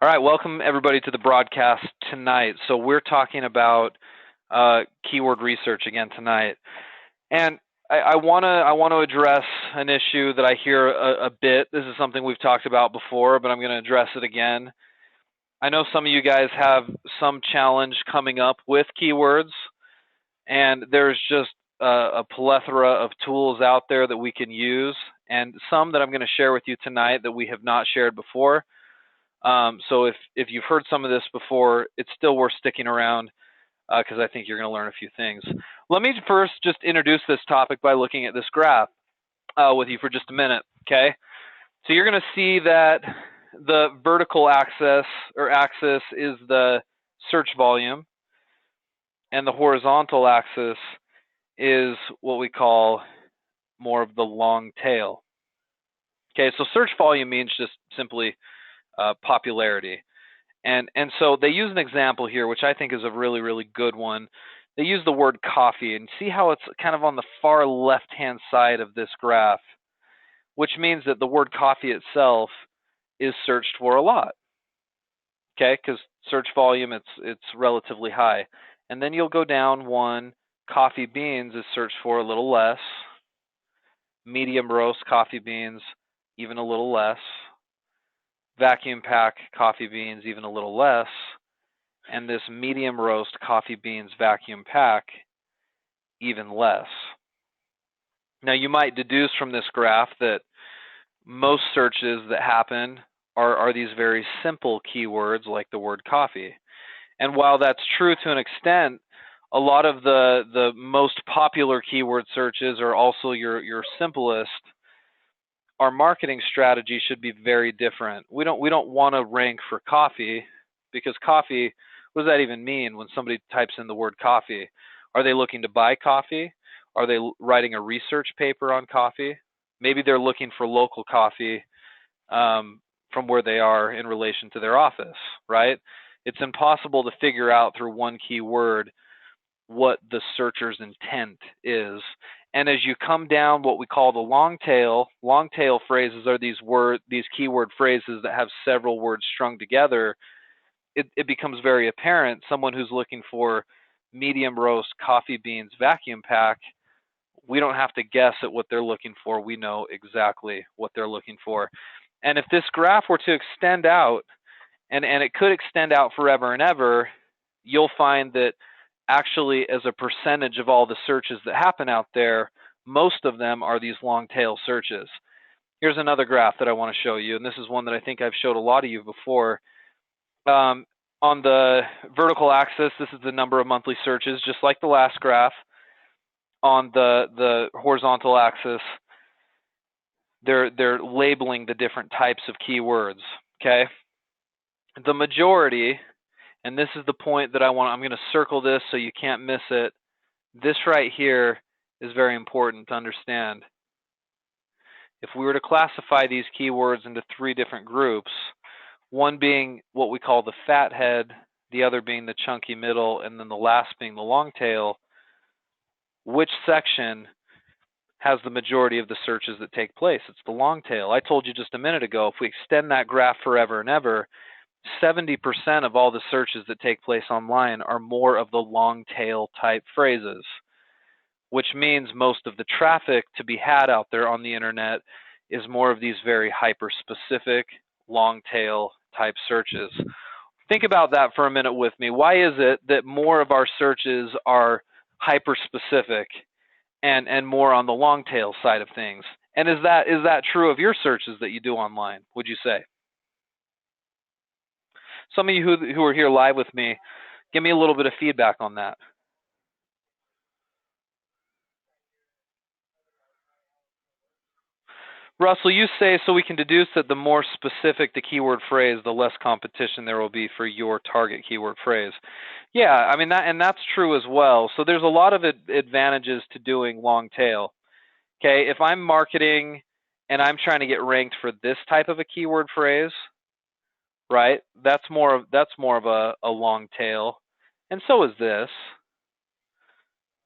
All right, welcome everybody to the broadcast tonight. So we're talking about keyword research again tonight, and I want to address an issue that I hear a bit. This is something we've talked about before, but I'm going to address it again. I know some of you guys have some challenge coming up with keywords, and there's just a plethora of tools out there that we can use, and some that I'm going to share with you tonight that we have not shared before. So if you've heard some of this before, it's still worth sticking around because I think you're going to learn a few things. Let me first just introduce this topic by looking at this graph with you for just a minute, okay? So you're going to see that the vertical axis is the search volume, and the horizontal axis is what we call more of the long tail. Okay, so search volume means just simply popularity. And so they use an example here, which I think is a really, really good one. They use the word coffee, and see how it's kind of on the far left-hand side of this graph, which means that the word coffee itself is searched for a lot, okay? Because search volume, it's relatively high. And then you'll go down one. Coffee beans is searched for a little less. Medium roast coffee beans, even a little less. Vacuum pack coffee beans, even a little less, and this medium roast coffee beans vacuum pack, even less. Now you might deduce from this graph that most searches that happen are these very simple keywords like the word coffee. And while that's true to an extent, a lot of the most popular keyword searches are also your simplest. Our marketing strategy should be very different. We don't want to rank for coffee, because coffee, what does that even mean when somebody types in the word coffee? Are they looking to buy coffee? Are they writing a research paper on coffee? Maybe they're looking for local coffee from where they are in relation to their office, right? It's impossible to figure out through one keyword what the searcher's intent is. And as you come down what we call the long tail phrases are these keyword phrases that have several words strung together. It becomes very apparent. Someone who's looking for medium roast coffee beans vacuum pack, we don't have to guess at what they're looking for. We know exactly what they're looking for. And if this graph were to extend out, and it could extend out forever and ever, you'll find that actually, as a percentage of all the searches that happen out there, most of them are these long tail searches. Here's another graph that I want to show you, and this is one that I think I've showed a lot of you before. On the vertical axis, this is the number of monthly searches, just like the last graph. On the horizontal axis, they're labeling the different types of keywords, okay? The majority, and this is the point that I'm going to circle this so you can't miss it. This right here is very important to understand. If we were to classify these keywords into three different groups, one being what we call the fat head, the other being the chunky middle, and then the last being the long tail, which section has the majority of the searches that take place? It's the long tail. I told you just a minute ago, if we extend that graph forever and ever, 70% of all the searches that take place online are more of the long tail type phrases, which means most of the traffic to be had out there on the internet is more of these very hyper specific long tail type searches. Think about that for a minute with me. Why is it that more of our searches are hyper specific and more on the long tail side of things? And is that true of your searches that you do online, would you say? Some of you who are here live with me, give me a little bit of feedback on that. Russell, you say, so we can deduce that the more specific the keyword phrase, the less competition there will be for your target keyword phrase. Yeah, I mean, that's true as well. So there's a lot of advantages to doing long tail. Okay, if I'm marketing and I'm trying to get ranked for this type of a keyword phrase, right? That's more of a long tail, and so is this.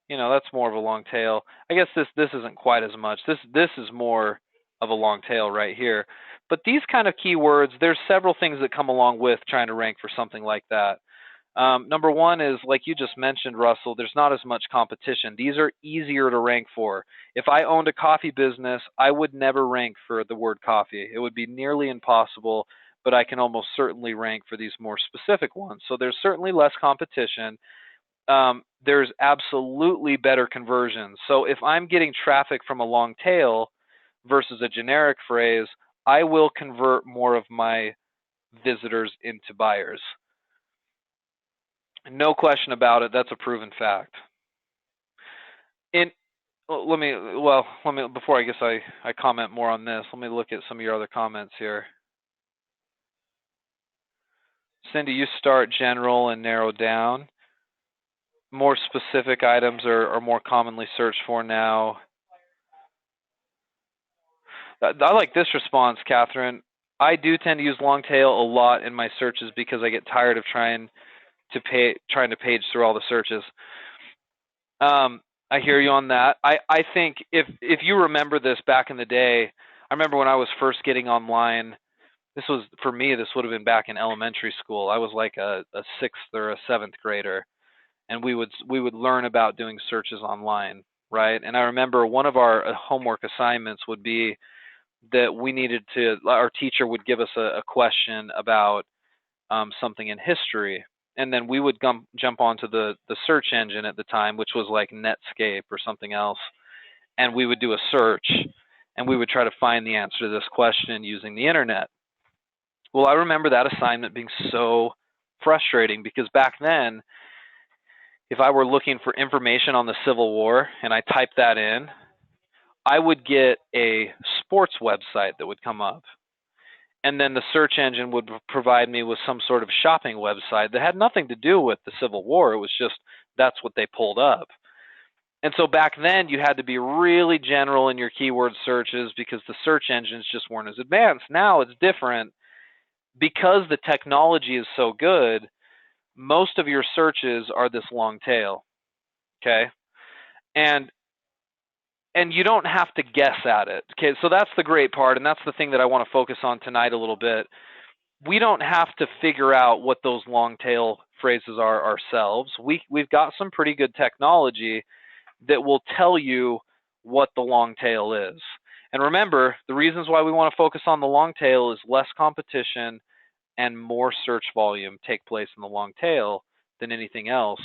You know, that's more of a long tail. I guess this isn't quite as much. This is more of a long tail right here. But these kind of keywords, there's several things that come along with trying to rank for something like that. Number one is, like you just mentioned, Russell, there's not as much competition. These are easier to rank for. If I owned a coffee business, I would never rank for the word coffee. It would be nearly impossible, but I can almost certainly rank for these more specific ones. So there's certainly less competition. There's absolutely better conversions. So if I'm getting traffic from a long tail versus a generic phrase, I will convert more of my visitors into buyers. No question about it. That's a proven fact. In let me before I comment more on this, let me look at some of your other comments here. Cindy, you start general and narrow down. More specific items are more commonly searched for now. I like this response, Catherine. I do tend to use long tail a lot in my searches because I get tired of trying to page through all the searches. I hear you on that. I think if you remember this back in the day, I remember when I was first getting online. This was, for me, this would have been back in elementary school. I was like a sixth or a seventh grader, and we would learn about doing searches online, right? And I remember one of our homework assignments would be that our teacher would give us a question about something in history, and then we would jump onto the search engine at the time, which was like Netscape or something else, and we would do a search, and we would try to find the answer to this question using the internet. Well, I remember that assignment being so frustrating because back then, if I were looking for information on the Civil War and I typed that in, I would get a sports website that would come up. And then the search engine would provide me with some sort of shopping website that had nothing to do with the Civil War. It was just that's what they pulled up. And so back then you had to be really general in your keyword searches because the search engines just weren't as advanced. Now it's different. Because the technology is so good, most of your searches are this long tail. Okay? And you don't have to guess at it. Okay, so that's the great part, and that's the thing that I want to focus on tonight a little bit. We don't have to figure out what those long tail phrases are ourselves. We've got some pretty good technology that will tell you what the long tail is. And remember, the reasons why we want to focus on the long tail is less competition and more search volume take place in the long tail than anything else.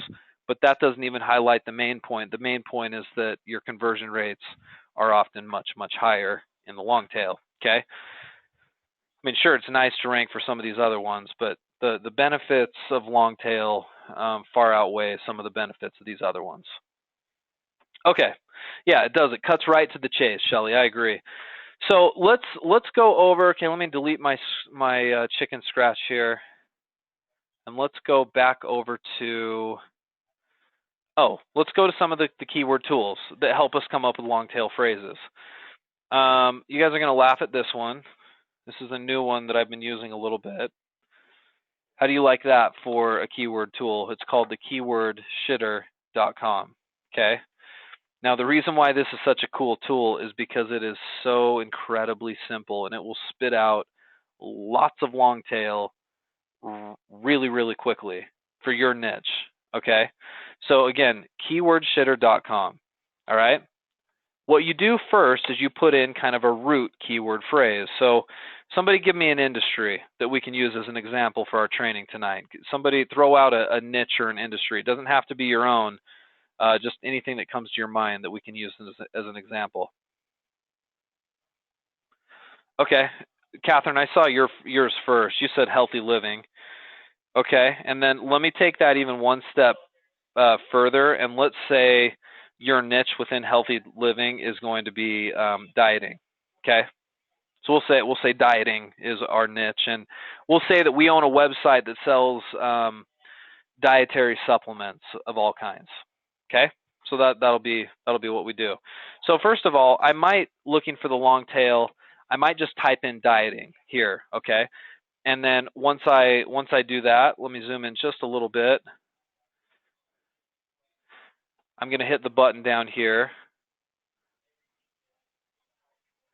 But that doesn't even highlight the main point. The main point is that your conversion rates are often much, much higher in the long tail. Okay? I mean, sure, it's nice to rank for some of these other ones, but the benefits of long tail far outweigh some of the benefits of these other ones. Okay. Yeah, it does. It cuts right to the chase, Shelly. I agree. So let's go over. Okay, let me delete my chicken scratch here, and let's go back over to. Let's go to some of the keyword tools that help us come up with long tail phrases. You guys are going to laugh at this one. This is a new one that I've been using a little bit. How do you like that for a keyword tool? It's called the keywordshitter.com. Okay. Now, the reason why this is such a cool tool is because it is so incredibly simple, and it will spit out lots of long tail really, really quickly for your niche, okay? So again, keywordshitter.com, all right? What you do first is you put in kind of a root keyword phrase. So somebody give me an industry that we can use as an example for our training tonight. Somebody throw out a niche or an industry. It doesn't have to be your own. Just anything that comes to your mind that we can use as an example. Okay, Catherine, I saw yours first. You said healthy living. Okay, and then let me take that even one step further, and let's say your niche within healthy living is going to be dieting. Okay, so we'll say dieting is our niche, and we'll say that we own a website that sells dietary supplements of all kinds. Okay, so that'll be what we do. So first of all, I might, looking for the long tail, I might just type in dieting here. Okay, and then once I do that, let me zoom in just a little bit. I'm going to hit the button down here.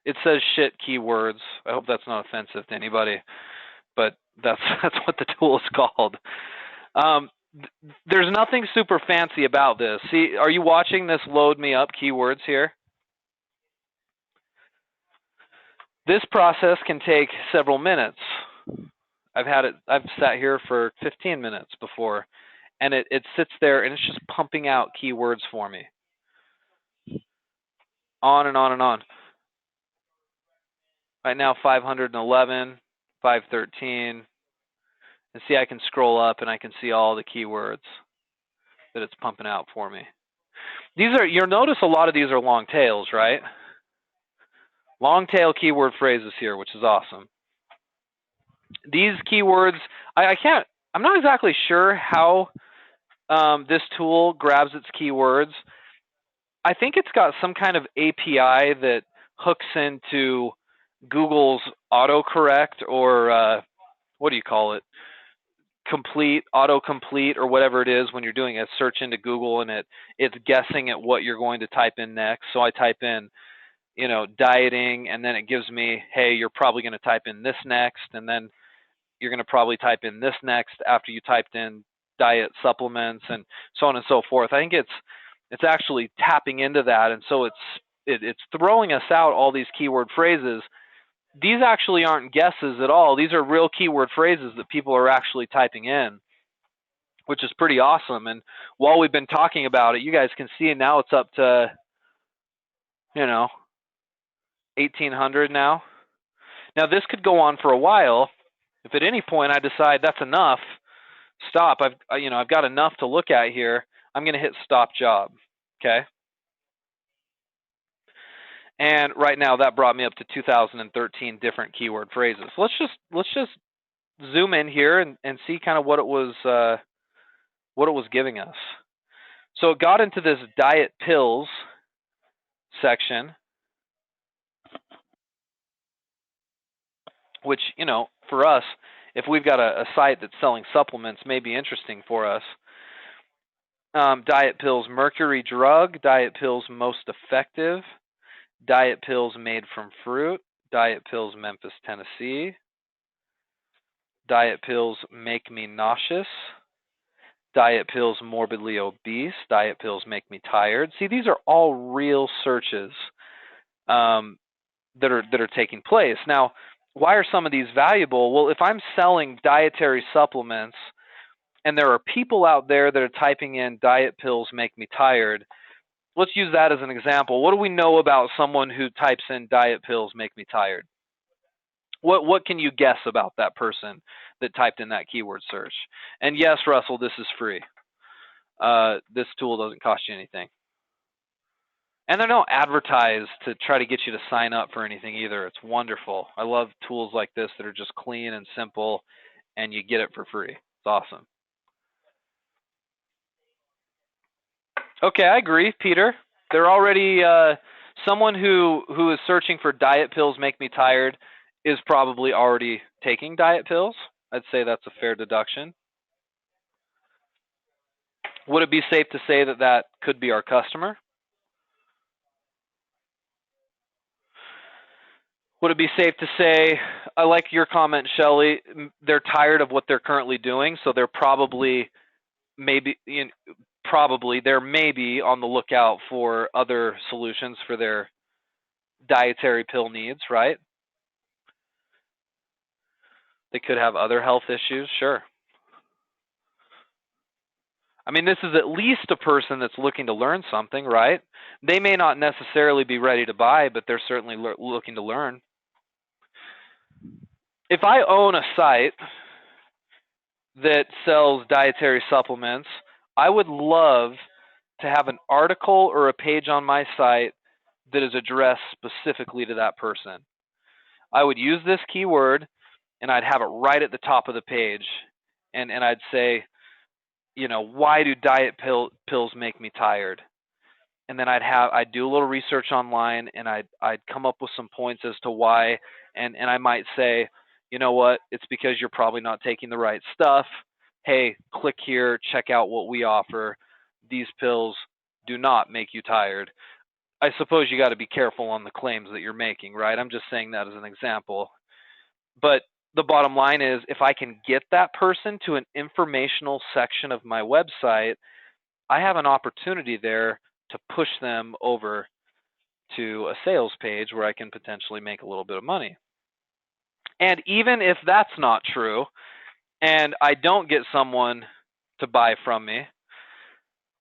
It says shit keywords. I hope that's not offensive to anybody, but that's what the tool is called. Um, there's nothing super fancy about this. See, are you watching this load me up keywords here? This process can take several minutes. I've sat here for 15 minutes before, and it sits there and it's just pumping out keywords for me. On and on and on. Right now 511, 513. And see, I can scroll up and I can see all the keywords that it's pumping out for me. You'll notice a lot of these are long tails, right? Long tail keyword phrases here, which is awesome. These keywords, I'm not exactly sure how this tool grabs its keywords. I think it's got some kind of API that hooks into Google's autocorrect, or what do you call it? Autocomplete, or whatever it is when you're doing a search into Google, and it's guessing at what you're going to type in next. So I type in, dieting, and then it gives me, hey, you're probably going to type in this next, and then you're going to probably type in this next after you typed in diet supplements, and so on and so forth. I think it's actually tapping into that, and so it's throwing us out all these keyword phrases. These actually aren't guesses at all. These are real keyword phrases that people are actually typing in, which is pretty awesome. And while we've been talking about it, you guys can see now it's up to 1,800 now. Now this could go on for a while. If at any point I decide that's enough, stop. I've got enough to look at here. I'm going to hit stop job. Okay. And right now that brought me up to 2013 different keyword phrases. Let's just zoom in here and see kind of what it was giving us. So it got into this diet pills section, which, for us, if we've got a site that's selling supplements, may be interesting for us. Diet pills mercury drug, diet pills most effective, diet pills made from fruit, diet pills Memphis, Tennessee, diet pills make me nauseous, diet pills morbidly obese, diet pills make me tired. See, these are all real searches that are taking place. Now, why are some of these valuable? Well, if I'm selling dietary supplements and there are people out there that are typing in diet pills make me tired, let's use that as an example. What do we know about someone who types in diet pills make me tired? What can you guess about that person that typed in that keyword search? And yes, Russell, this is free. This tool doesn't cost you anything. And they're not advertised to try to get you to sign up for anything either. It's wonderful. I love tools like this that are just clean and simple, and you get it for free. It's awesome. Okay, I agree, Peter. They're already someone who is searching for diet pills make me tired is probably already taking diet pills. I'd say that's a fair deduction. Would it be safe to say that that could be our customer? Would it be safe to say, I like your comment, Shelley, they're tired of what they're currently doing, so they're probably they're maybe on the lookout for other solutions for their dietary pill needs, right? They could have other health issues, sure. I mean, this is at least a person that's looking to learn something, right? They may not necessarily be ready to buy, but they're certainly looking to learn. If I own a site that sells dietary supplements, I would love to have an article or a page on my site that is addressed specifically to that person. I would use this keyword and I'd have it right at the top of the page, and I'd say, why do diet pills make me tired? And then I'd do a little research online, and I'd come up with some points as to why, and I might say, you know what, it's because you're probably not taking the right stuff. Hey, click here, check out what we offer. These pills do not make you tired. I suppose you got to be careful on the claims that you're making, right? I'm just saying that as an example. But the bottom line is, if I can get that person to an informational section of my website, I have an opportunity there to push them over to a sales page where I can potentially make a little bit of money. And even if that's not true, and I don't get someone to buy from me,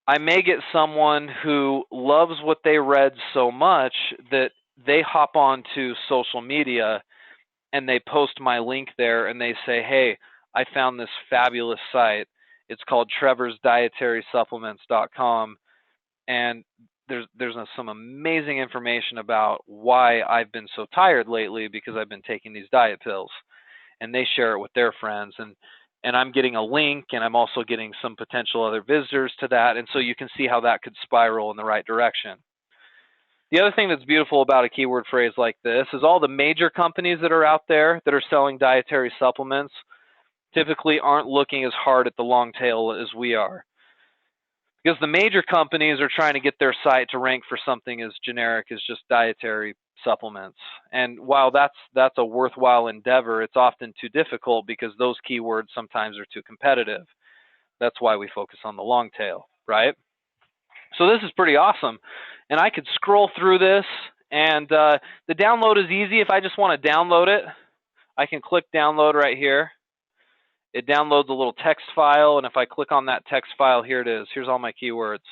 I may get someone who loves what they read so much that they hop onto social media and they post my link there and they say, hey, I found this fabulous site. It's called trevorsdietarysupplements.com. And there's some amazing information about why I've been so tired lately because I've been taking these diet pills. And they share it with their friends. And I'm getting a link, and I'm also getting some potential other visitors to that. And so you can see how that could spiral in the right direction. The other thing that's beautiful about a keyword phrase like this is all the major companies that are out there that are selling dietary supplements typically aren't looking as hard at the long tail as we are. Because the major companies are trying to get their site to rank for something as generic as just dietary supplements. And while that's a worthwhile endeavor, it's often too difficult because those keywords sometimes are too competitive. That's why we focus on the long tail, right? So this is pretty awesome. And I could scroll through this, and the download is easy. If I just want to download it, I can click download right here. It downloads a little text file, and if I click on that text file, here it is. Here's all my keywords.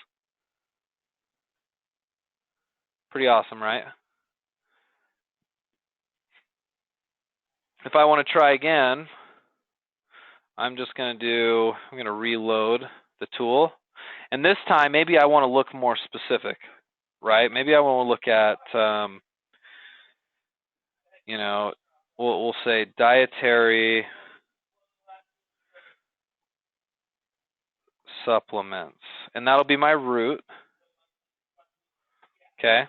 Pretty awesome, right? If I want to try again, I'm going to reload the tool. And this time, maybe I want to look more specific, right? Maybe I want to look at, we'll say dietary supplements. And that'll be my root. Okay.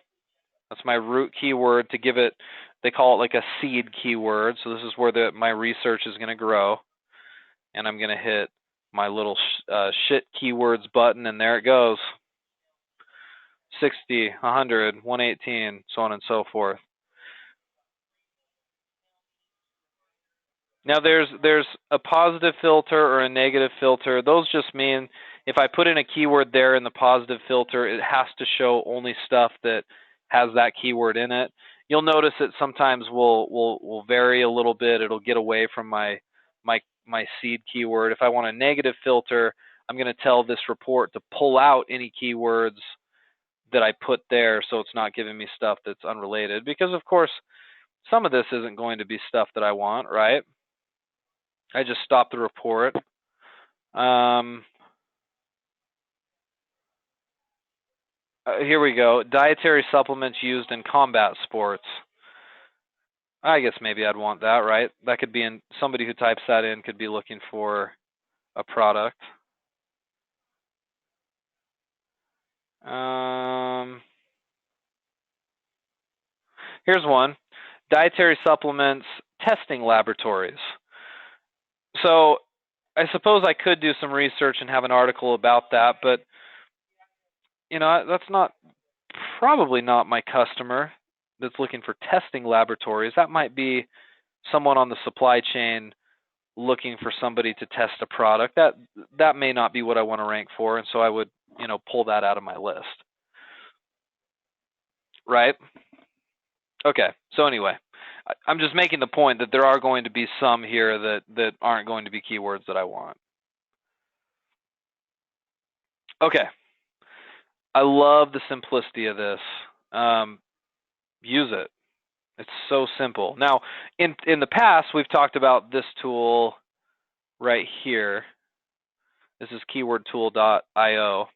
That's my root keyword to give it, they call it like a seed keyword. So this is where my research is going to grow. And I'm going to hit my little shit keywords button, and there it goes. 60, 100, 118, so on and so forth. Now there's a positive filter or a negative filter. Those just mean if I put in a keyword there in the positive filter, it has to show only stuff that has that keyword in it. You'll notice it sometimes will vary a little bit. It'll get away from my seed keyword. If I want a negative filter, I'm going to tell this report to pull out any keywords that I put there so it's not giving me stuff that's unrelated. Because, of course, some of this isn't going to be stuff that I want, right? I just stopped the report. Here we go. Dietary supplements used in combat sports. I guess maybe I'd want that, right? That could be in, somebody who types that in could be looking for a product. Here's one. Dietary supplements testing laboratories. So I suppose I could do some research and have an article about that, but that's probably not my customer that's looking for testing laboratories. That might be someone on the supply chain looking for somebody to test a product. That may not be what I want to rank for, and so I would, pull that out of my list. Right? Okay. So anyway, I'm just making the point that there are going to be some here that aren't going to be keywords that I want. Okay. I love the simplicity of this. Use it. It's so simple. Now, in the past, we've talked about this tool right here. This is keywordtool.io.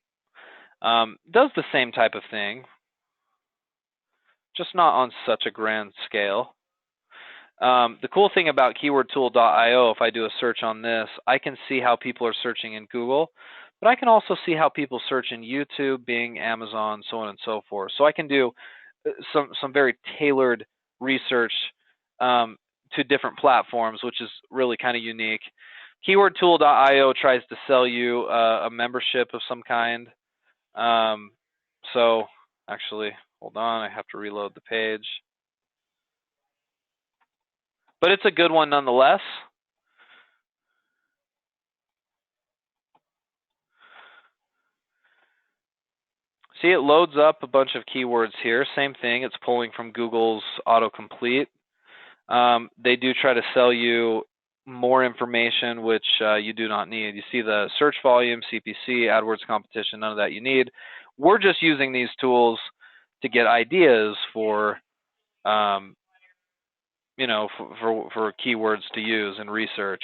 Does the same type of thing, just not on such a grand scale. The cool thing about keywordtool.io, if I do a search on this, I can see how people are searching in Google, but I can also see how people search in YouTube, Bing, Amazon, so on and so forth. So I can do some very tailored research to different platforms, which is really kind of unique. Keywordtool.io tries to sell you a membership of some kind. So actually, Hold on, I have to reload the page. But it's a good one nonetheless. See, it loads up a bunch of keywords here. Same thing, it's pulling from Google's autocomplete. They do try to sell you more information, which you do not need. You see the search volume, CPC, AdWords competition, none of that you need. We're just using these tools to get ideas for, you know, for keywords to use in research,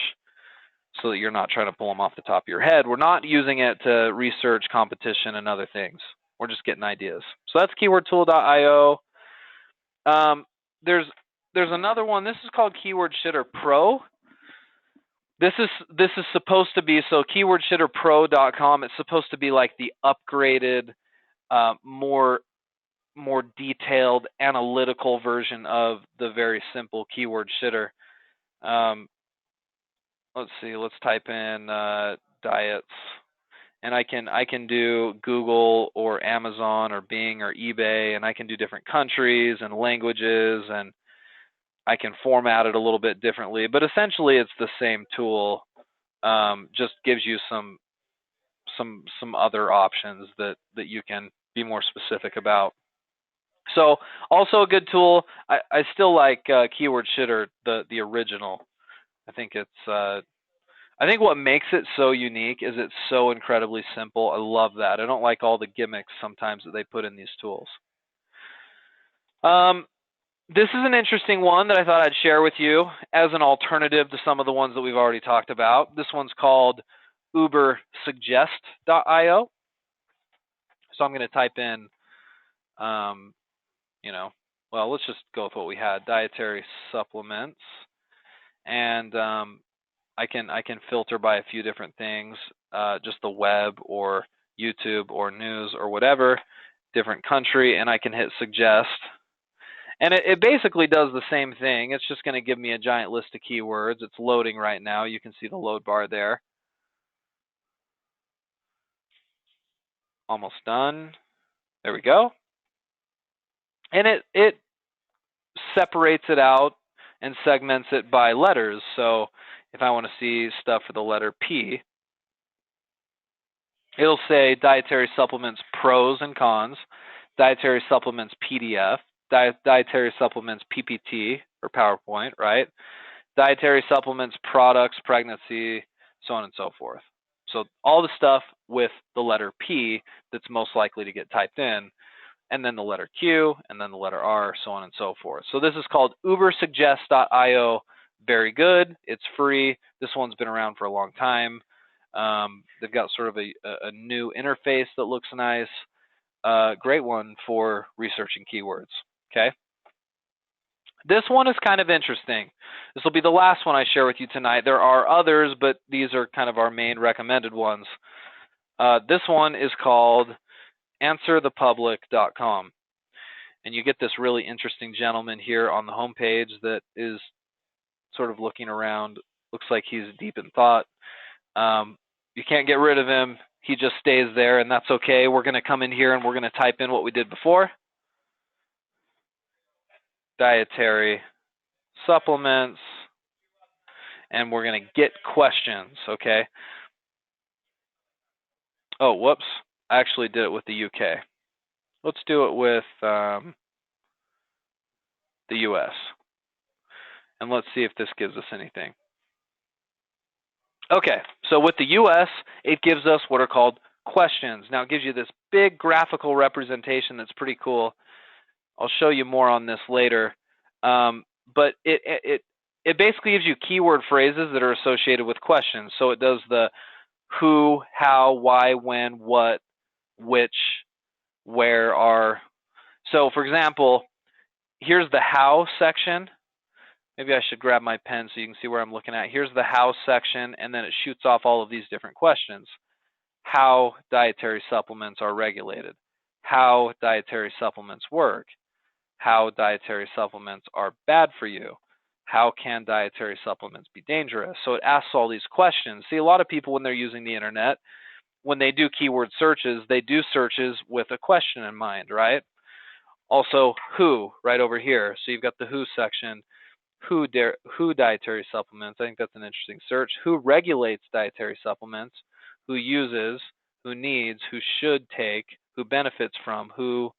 so that you're not trying to pull them off the top of your head. We're not using it to research competition and other things. We're just getting ideas. So that's keywordtool.io. There's another one. This is called Keyword Shitter Pro. This is supposed to be, so keywordshitterpro.com, it's supposed to be like the upgraded, more detailed analytical version of the very simple keyword shitter. Let's see, let's type in diets, and I can do Google or Amazon or Bing or eBay, and I can do different countries and languages, and I can format it a little bit differently, but essentially it's the same tool. Just gives you some other options that you can be more specific about. So also a good tool. I still like Keyword Shitter, the original. I think it's I think what makes it so unique is it's so incredibly simple. I love that. I don't like all the gimmicks sometimes that they put in these tools. This is an interesting one that I thought I'd share with you as an alternative to some of the ones that we've already talked about. This one's called ubersuggest.io. So I'm going to type in, you know, well, let's just go with what we had, dietary supplements. And I can filter by a few different things, just the web or YouTube or news or whatever, different country, and I can hit suggest. And it basically does the same thing. It's just going to give me a giant list of keywords. It's loading right now. You can see the load bar there. Almost done. There we go. And it separates it out and segments it by letters. So if I want to see stuff for the letter P, it'll say dietary supplements pros and cons, dietary supplements PDF, dietary supplements PPT or PowerPoint, right? Dietary supplements products, pregnancy, so on and so forth. So all the stuff with the letter P that's most likely to get typed in, and then the letter Q, and then the letter R, so on and so forth. So this is called ubersuggest.io. Very good. It's free. This one's been around for a long time. They've got sort of a new interface that looks nice. Great one for researching keywords. Okay. This one is kind of interesting. This will be the last one I share with you tonight. There are others, but these are kind of our main recommended ones. This one is called answerthepublic.com. And you get this really interesting gentleman here on the homepage that is sort of looking around. Looks like he's deep in thought. You can't get rid of him. He just stays there, and that's okay. We're going to come in here and we're going to type in what we did before. Dietary supplements. And we're going to get questions, okay? Oh, whoops. I actually did it with the UK. Let's do it with the US. And let's see if this gives us anything. Okay, so with the US, it gives us what are called questions. Now it gives you this big graphical representation that's pretty cool. I'll show you more on this later. But it basically gives you keyword phrases that are associated with questions. So it does the who, how, why, when, what, which, where, are. So for example, here's the how section. Maybe I should grab my pen so you can see where I'm looking at. Here's the how section, and then it shoots off all of these different questions. How dietary supplements are regulated. How dietary supplements work. How dietary supplements are bad for you. How can dietary supplements be dangerous? So it asks all these questions. See, a lot of people when they're using the internet, when they do keyword searches, they do searches with a question in mind, right? Also, who, right over here. So you've got the who section. Who dietary supplements? I think that's an interesting search. Who regulates dietary supplements? Who uses? Who needs? Who should take? Who benefits from? Who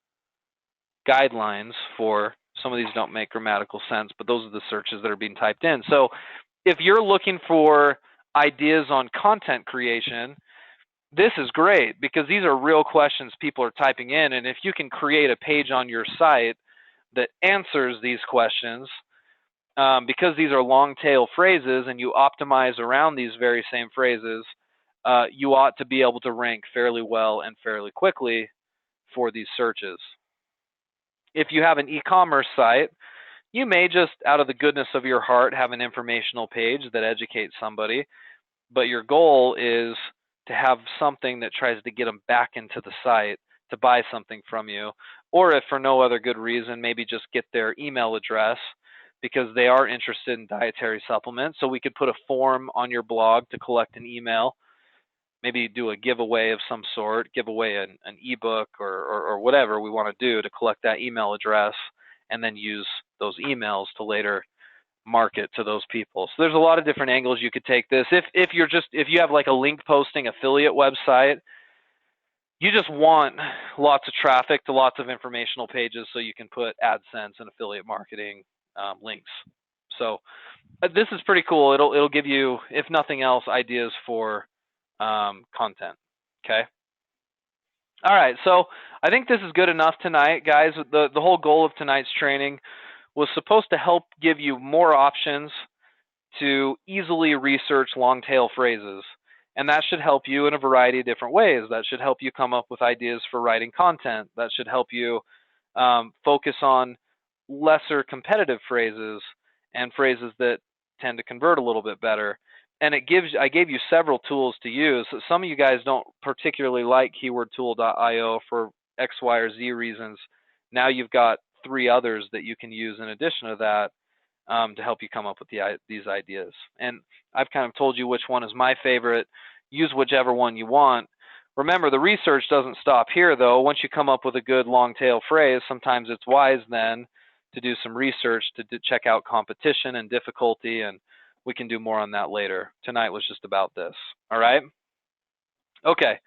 guidelines for? Some of these don't make grammatical sense, but those are the searches that are being typed in. So if you're looking for ideas on content creation, this is great because these are real questions people are typing in. And if you can create a page on your site that answers these questions, because these are long tail phrases and you optimize around these very same phrases, you ought to be able to rank fairly well and fairly quickly for these searches. If you have an e-commerce site, you may just, out of the goodness of your heart, have an informational page that educates somebody, but your goal is to have something that tries to get them back into the site to buy something from you, or if for no other good reason, maybe just get their email address because they are interested in dietary supplements. So we could put a form on your blog to collect an email, maybe do a giveaway of some sort, give away an ebook or whatever we want to do to collect that email address, and then use those emails to later market to those people. So there's a lot of different angles you could take this. If you have like a link posting affiliate website, you just want lots of traffic to lots of informational pages so you can put AdSense and affiliate marketing links. So this is pretty cool. It'll give you, if nothing else, ideas for content. Okay. All right. So I think this is good enough tonight, guys. The whole goal of tonight's training was supposed to help give you more options to easily research long tail phrases. And that should help you in a variety of different ways. That should help you come up with ideas for writing content. That should help you focus on lesser competitive phrases and phrases that tend to convert a little bit better. And I gave you several tools to use. Some of you guys don't particularly like keywordtool.io for X, Y, or Z reasons. Now you've got 3 others that you can use in addition to that to help you come up with these ideas. And I've kind of told you which one is my favorite. Use whichever one you want. Remember, the research doesn't stop here, though. Once you come up with a good long tail phrase, sometimes it's wise then to do some research to check out competition and difficulty, and we can do more on that later. Tonight was just about this. All right? Okay.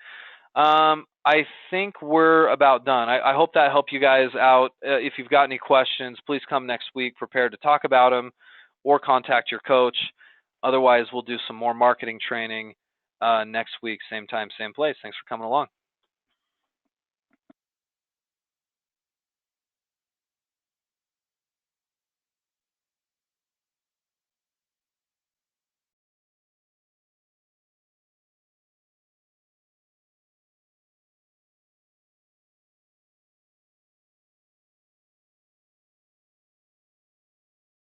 I think we're about done. I hope that helped you guys out. If you've got any questions, please come next week prepared to talk about them or contact your coach. Otherwise, we'll do some more marketing training next week, same time, same place. Thanks for coming along.